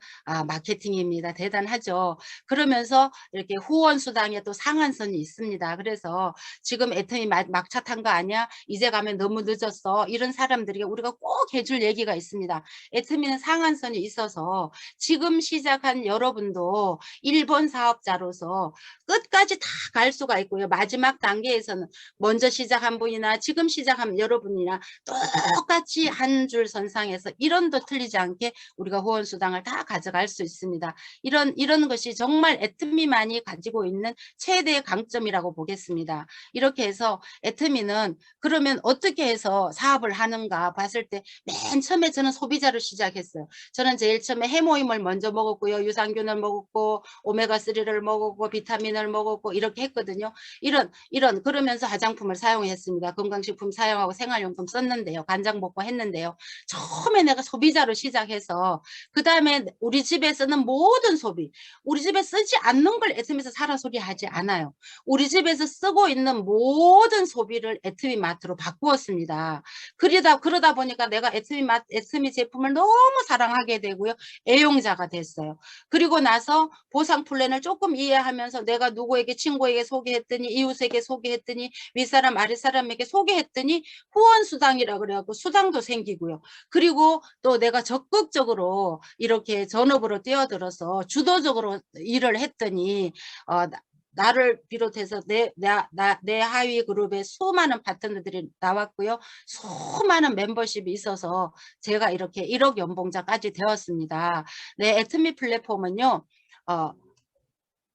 마케팅입니다. 대단하죠. 그러면서 이렇게 후원 수당에 또 상한선이 있습니다. 그래서 지금 애터미 막차 탄 거 아니야? 이제 가면 너무 늦었어. 이런 사람들에게 우리가 꼭 해줄 얘기가 있습니다. 애터미는 상한선이 있어서 지금 시작한 여러분도 1번 사업자로서 끝까지 다 갈 수가 있고요. 마지막 단계에서는 먼저 시작한 분이나 지금 시작한 여러분이나 똑같이 한 줄 선상에서 1원도 틀리지 않게 우리가 후원 수당을 다 가져갈 수 있습니다. 이런 것이 정말 애터미만이 가지고 있는 최대의 강점이라고 보겠습니다. 이렇게 해서 애터미는 그러면 어떻게 해서 사업을 하는가 봤을 때 맨 처음에 저는 소비자로 시작했어요. 저는 제일 처음에 해모임을 먼저 먹었고요. 유산균을 먹었고 오메가3를 먹었고 비타민을 먹었고 이렇게 했거든요. 이런 그러면서 화장품을 사용했습니다. 건강식품 사용하고 생활용품 썼는데요. 간장 먹고 했는데요. 처음에 내가 소비자로 시작해서 그 다음에 우리 집에 쓰는 모든 소비 우리 집에 쓰지 않는 걸 애터미에서 사라 소리 하지 않아요. 우리 집에서 쓰고 있는 모든 소비를 애터미 마트로 바꾸었습니다. 그러다 보니까 내가 애터미 제품을 너무 사랑하게 되고요. 애용자가 됐어요. 그리고 나서 보상 플랜을 조금 이해하면서 내가 누구에게 친구에게 소개했더니 이웃에게 소개했더니 윗사람 아랫사람에게 소개했더니 후원 수당이라 그래갖고 수당도 생기고요. 그리고 또 내가 적극적으로 이렇게 전업으로 뛰어들어서 주도적으로 일을 했더니 나를 비롯해서 내 하위 그룹에 수많은 파트너들이 나왔고요. 수많은 멤버십이 있어서 제가 이렇게 1억 연봉자까지 되었습니다. 네, 애터미 플랫폼은요.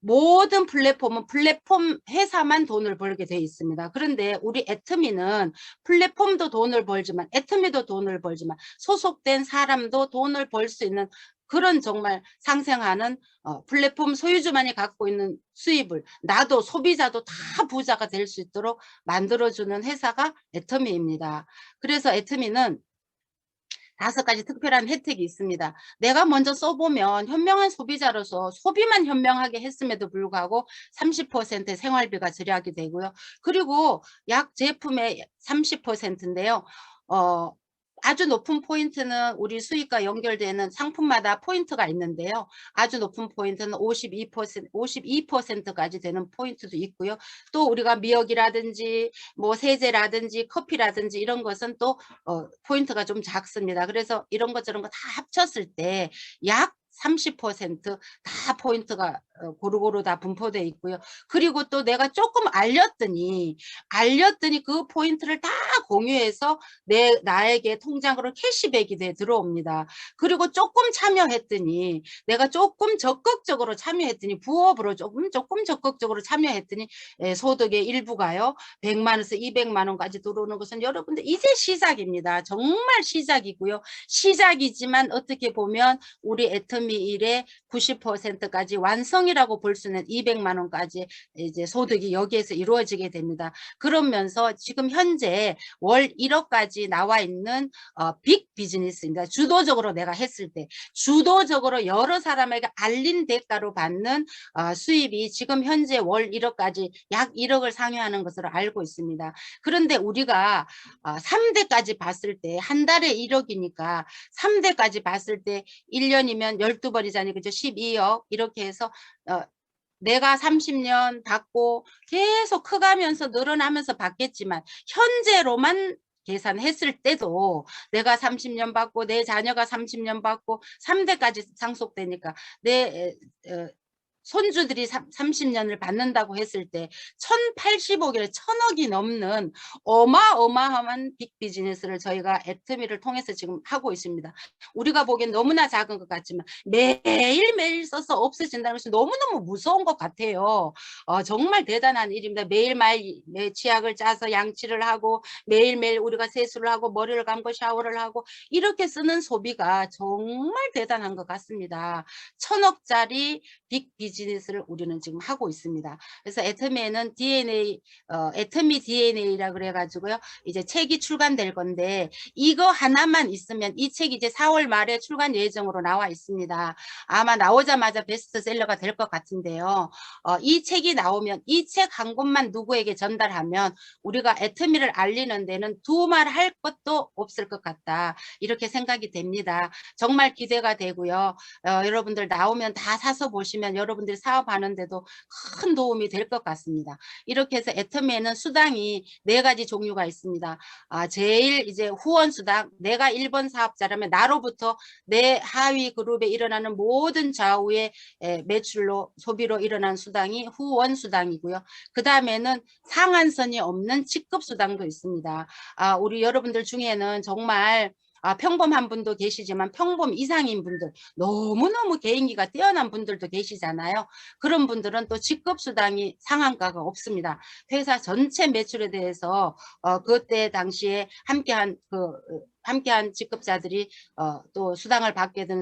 모든 플랫폼은 플랫폼 회사만 돈을 벌게 돼 있습니다. 그런데 우리 애터미는 플랫폼도 돈을 벌지만 애터미도 돈을 벌지만 소속된 사람도 돈을 벌 수 있는 그런 정말 상생하는 플랫폼 소유주만이 갖고 있는 수입을 나도 소비자도 다 부자가 될 수 있도록 만들어주는 회사가 애터미입니다. 그래서 애터미는 5가지 특별한 혜택이 있습니다. 내가 먼저 써보면 현명한 소비자로서 소비만 현명하게 했음에도 불구하고 30%의 생활비가 절약이 되고요. 그리고 약 제품의 30%인데요. 아주 높은 포인트는 우리 수익과 연결되는 상품마다 포인트가 있는데요. 아주 높은 포인트는 52%까지 되는 포인트도 있고요. 또 우리가 미역이라든지 뭐 세제라든지 커피라든지 이런 것은 또 포인트가 좀 작습니다. 그래서 이런 것 저런 거 다 합쳤을 때 약 30%다 포인트가 고루고루 다 분포되어 있고요. 그리고 또 내가 조금 알렸더니 그 포인트를 다 공유해서 나에게 통장으로 캐시백이 들어옵니다. 그리고 조금 참여했더니 내가 조금 적극적으로 참여했더니 부업으로 조금 적극적으로 참여했더니 소득의 일부가요. 100만 원에서 200만 원까지 들어오는 것은 여러분들 이제 시작입니다. 정말 시작이고요. 시작이지만 어떻게 보면 우리 애터미 애터미 일의 90%까지 완성이라고 볼 수 있는 200만 원까지 이제 소득이 여기에서 이루어지게 됩니다. 그러면서 지금 현재 월 1억까지 나와 있는 빅 비즈니스입니다. 주도적으로 내가 했을 때 주도적으로 여러 사람에게 알린 대가로 받는 수입이 지금 현재 월 1억까지 약 1억을 상회하는 것으로 알고 있습니다. 그런데 우리가 3대까지 봤을 때 한 달에 1억이니까 3대까지 봤을 때 1년이면 12번이잖아요. 그죠? 12억 이렇게 해서 내가 30년 받고 계속 커가면서 늘어나면서 받겠지만 현재로만 계산했을 때도 내가 30년 받고 내 자녀가 30년 받고 3대까지 상속되니까 내 손주들이 30년을 받는다고 했을 때 1080억에 1000억이 넘는 어마어마한 빅 비즈니스를 저희가 애터미를 통해서 지금 하고 있습니다. 우리가 보기엔 너무나 작은 것 같지만 매일매일 써서 없어진다는 것이 너무너무 무서운 것 같아요. 정말 대단한 일입니다. 매일매일 치약을 짜서 양치를 하고 매일매일 우리가 세수를 하고 머리를 감고 샤워를 하고 이렇게 쓰는 소비가 정말 대단한 것 같습니다. 1000억짜리 빅 비즈니스를 우리는 지금 하고 있습니다. 그래서 애터미에는 애터미 DNA라 그래가지고요. 이제 책이 출간될 건데 이거 하나만 있으면 이 책이 이제 4월 말에 출간 예정으로 나와 있습니다. 아마 나오자마자 베스트셀러가 될 것 같은데요. 이 책이 나오면 이 책 한 권만 누구에게 전달하면 우리가 애터미를 알리는 데는 두말할 것도 없을 것 같다. 이렇게 생각이 됩니다. 정말 기대가 되고요. 여러분들 나오면 다 사서 보시면 여러분들이 사업하는데도 큰 도움이 될 것 같습니다. 이렇게 해서 애터미에는 수당이 4가지 종류가 있습니다. 제일 이제 후원 수당, 내가 1번 사업자라면 나로부터 내 하위 그룹에 일어나는 모든 좌우의 매출로 소비로 일어난 수당이 후원 수당이고요. 그 다음에는 상한선이 없는 직급 수당도 있습니다. 우리 여러분들 중에는 정말 평범한 분도 계시지만 평범 이상인 분들, 너무너무 개인기가 뛰어난 분들도 계시잖아요. 그런 분들은 또 직급수당이 상한가가 없습니다. 회사 전체 매출에 대해서 그때 당시에 함께한 직급자들이 또 수당을 받게 된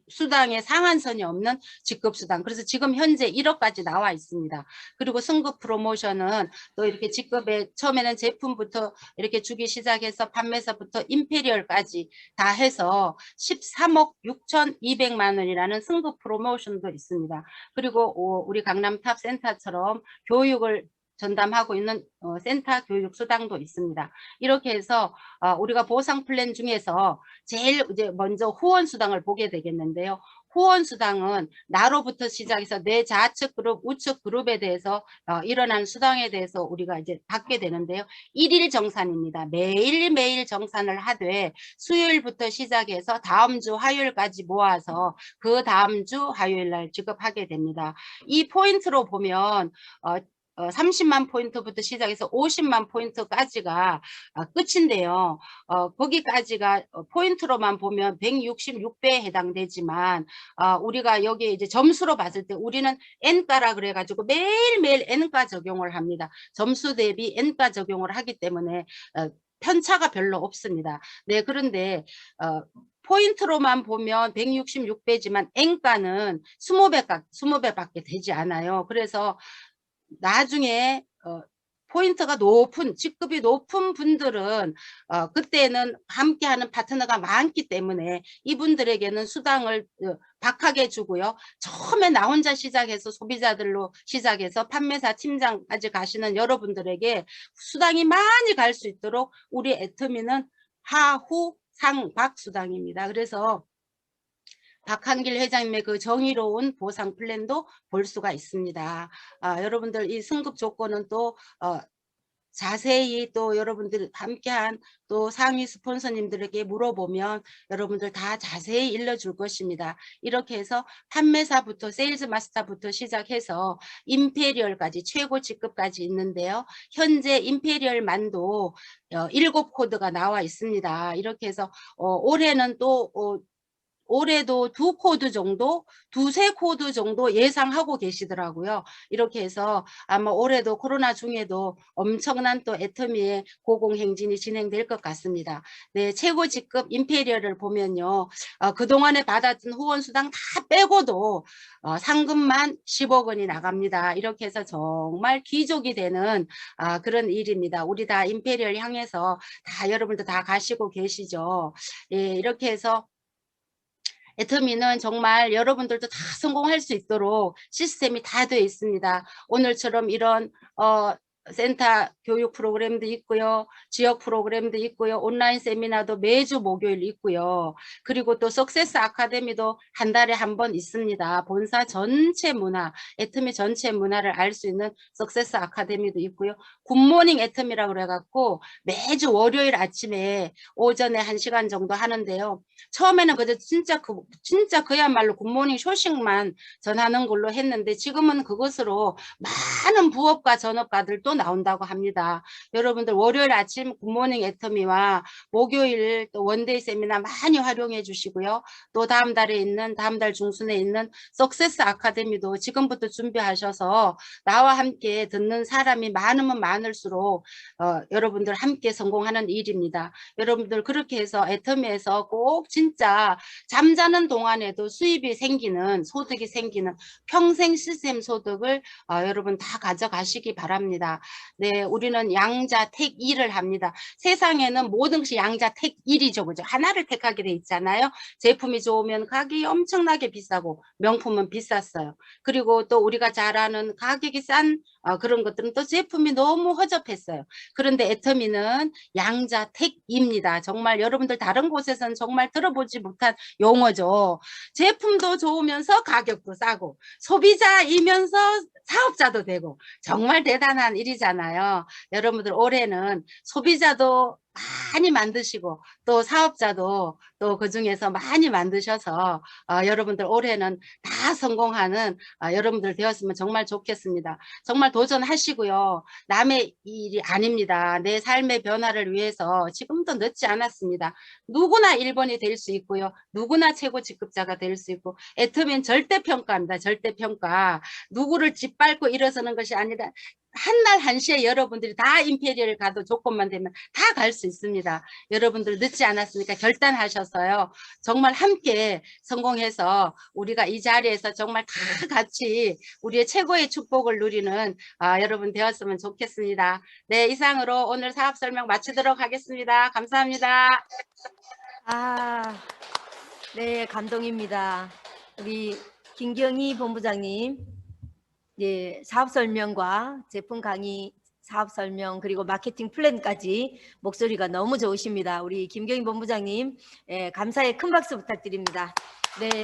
수당의 상한선이 없는 직급수당. 그래서 지금 현재 1억까지 나와 있습니다. 그리고 승급 프로모션은 또 이렇게 직급에 처음에는 제품부터 이렇게 주기 시작해서 판매사부터 임페리얼까지 다 해서 13억 6,200만 원이라는 승급 프로모션도 있습니다. 그리고 우리 강남탑 센터처럼 교육을 전담하고 있는 센터 교육 수당도 있습니다. 이렇게 해서 우리가 보상 플랜 중에서 제일 이제 먼저 후원 수당을 보게 되겠는데요. 후원 수당은 나로부터 시작해서 내 좌측 그룹, 우측 그룹에 대해서 일어난 수당에 대해서 우리가 이제 받게 되는데요. 1일 정산입니다. 매일매일 정산을 하되 수요일부터 시작해서 다음 주 화요일까지 모아서 그 다음 주 화요일 날 지급하게 됩니다. 이 포인트로 보면 30만 포인트부터 시작해서 50만 포인트까지가 끝인데요. 거기까지가 포인트로만 보면 166배에 해당되지만 우리가 여기 이제 점수로 봤을 때 우리는 N가라 그래가지고 매일매일 N가 적용을 합니다. 점수 대비 N가 적용을 하기 때문에 편차가 별로 없습니다. 네, 그런데 포인트로만 보면 166배지만 N가는 20배밖에 되지 않아요. 그래서 나중에 포인트가 높은 직급이 높은 분들은 그때는 함께하는 파트너가 많기 때문에 이분들에게는 수당을 박하게 주고요. 처음에 나 혼자 시작해서 소비자들로 시작해서 판매사 팀장까지 가시는 여러분들에게 수당이 많이 갈 수 있도록 우리 애터미는 하후 상박 수당입니다. 그래서 박한길 회장님의 그 정의로운 보상 플랜도 볼 수가 있습니다. 여러분들 이 승급 조건은 또 자세히 또 여러분들 함께한 또 상위 스폰서님들에게 물어보면 여러분들 다 자세히 일러줄 것입니다. 이렇게 해서 판매사부터 세일즈 마스터부터 시작해서 임페리얼까지 최고 직급까지 있는데요. 현재 임페리얼만도 7코드가 나와 있습니다. 이렇게 해서 올해는 또 올해도 2코드 정도, 2~3코드 정도 예상하고 계시더라고요. 이렇게 해서 아마 올해도 코로나 중에도 엄청난 또 애터미의 고공행진이 진행될 것 같습니다. 네, 최고 직급 임페리얼을 보면요. 그동안에 받았던 후원수당 다 빼고도 상금만 10억 원이 나갑니다. 이렇게 해서 정말 귀족이 되는 그런 일입니다. 우리 다 임페리얼 향해서 다 여러분들 다 가시고 계시죠. 예, 이렇게 해서 애터미는 정말 여러분들도 다 성공할 수 있도록 시스템이 다 되어 있습니다. 오늘처럼 이런 센터 교육 프로그램도 있고요. 지역 프로그램도 있고요. 온라인 세미나도 매주 목요일 있고요. 그리고 또 석세스 아카데미도 한 달에 한 번 있습니다. 본사 전체 문화, 애터미 전체 문화를 알 수 있는 석세스 아카데미도 있고요. 굿모닝 애터미라고 그래갖고 매주 월요일 아침에 오전에 1시간 정도 하는데요. 처음에는 그저 진짜 그야말로 굿모닝 소식만 전하는 걸로 했는데 지금은 그것으로 많은 부업가 전업가들 또 나온다고 합니다. 여러분들 월요일 아침 굿모닝 애터미와 목요일 또 원데이 세미나 많이 활용해 주시고요. 또 다음 달 중순에 있는 석세스 아카데미도 지금부터 준비하셔서 나와 함께 듣는 사람이 많으면 많을수록 여러분들 함께 성공하는 일입니다. 여러분들 그렇게 해서 애터미에서 꼭 진짜 잠자는 동안에도 수입이 생기는 소득이 생기는 평생 시스템 소득을 여러분 다 가져가시기 바랍니다. 네, 우리는 양자택일을 합니다. 세상에는 모든 것이 양자택일이죠. 그죠? 하나를 택하게 돼 있잖아요. 제품이 좋으면 가격이 엄청나게 비싸고 명품은 비쌌어요. 그리고 또 우리가 잘 아는 가격이 싼 그런 것들은 또 제품이 너무 허접했어요. 그런데 애터미는 양자택입니다. 정말 여러분들 다른 곳에서는 정말 들어보지 못한 용어죠. 제품도 좋으면서 가격도 싸고 소비자이면서 사업자도 되고 정말 대단한 일이잖아요. 여러분들 올해는 소비자도 많이 만드시고 또 사업자도 또 그중에서 많이 만드셔서 여러분들 올해는 다 성공하는 여러분들 되었으면 정말 좋겠습니다. 정말 도전하시고요. 남의 일이 아닙니다. 내 삶의 변화를 위해서 지금도 늦지 않았습니다. 누구나 1번이 될 수 있고요. 누구나 최고 직급자가 될 수 있고 애터미는 절대평가입니다. 절대평가. 누구를 짓밟고 일어서는 것이 아니라 한날 한시에 여러분들이 다 임페리얼 가도 조건만 되면 다 갈 수 있습니다. 여러분들 늦지 않았으니까 결단하셔서요. 정말 함께 성공해서 우리가 이 자리에서 정말 다 같이 우리의 최고의 축복을 누리는 여러분 되었으면 좋겠습니다. 네, 이상으로 오늘 사업 설명 마치도록 하겠습니다. 감사합니다. 네, 감동입니다. 우리 김경희 본부장님, 예, 사업 설명과 제품 강의, 사업 설명 그리고 마케팅 플랜까지 목소리가 너무 좋으십니다. 우리 김경희 본부장님, 예, 감사의 큰 박수 부탁드립니다. 네.